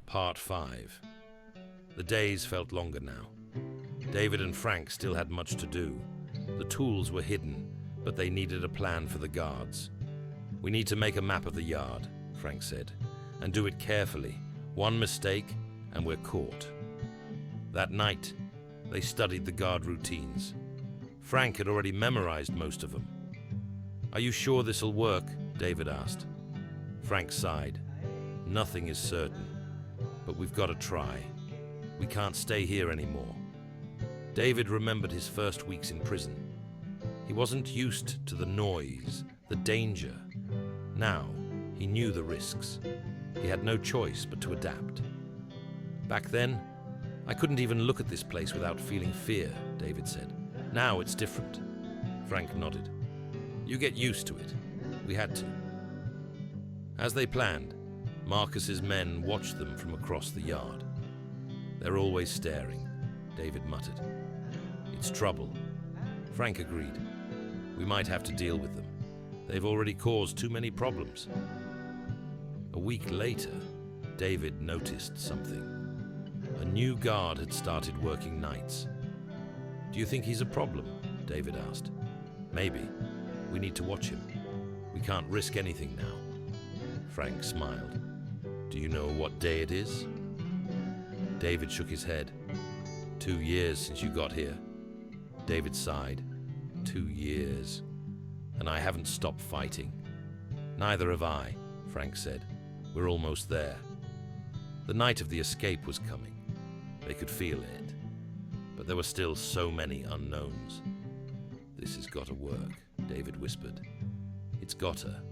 Part 5. The days felt longer now. David and Frank still had much to do. The tools were hidden, but they needed a plan for the guards. "We need to make a map of the yard," Frank said, "and do it carefully. One mistake, and we're caught." That night, they studied the guard routines. Frank had already memorized most of them. "Are you sure this'll work?" David asked. Frank sighed. "Nothing is certain, but we've got to try. We can't stay here anymore." David remembered his first weeks in prison. He wasn't used to the noise, the danger. Now, he knew the risks. He had no choice but to adapt. "Back then, I couldn't even look at this place without feeling fear," David said. "Now it's different." Frank nodded. "You get used to it. We had to." As they planned, Marcus's men watched them from across the yard. "They're always staring," David muttered. "It's trouble." Frank agreed. "We might have to deal with them. They've already caused too many problems." A week later, David noticed something. A new guard had started working nights. "Do you think he's a problem?" David asked. "Maybe. We need to watch him. We can't risk anything now." Frank smiled. "Do you know what day it is?" David shook his head. 2 years since you got here." David sighed. 2 years. And I haven't stopped fighting." "Neither have I," Frank said. "We're almost there." The night of the escape was coming. They could feel it. But there were still so many unknowns. "This has got to work," David whispered. "It's gotta."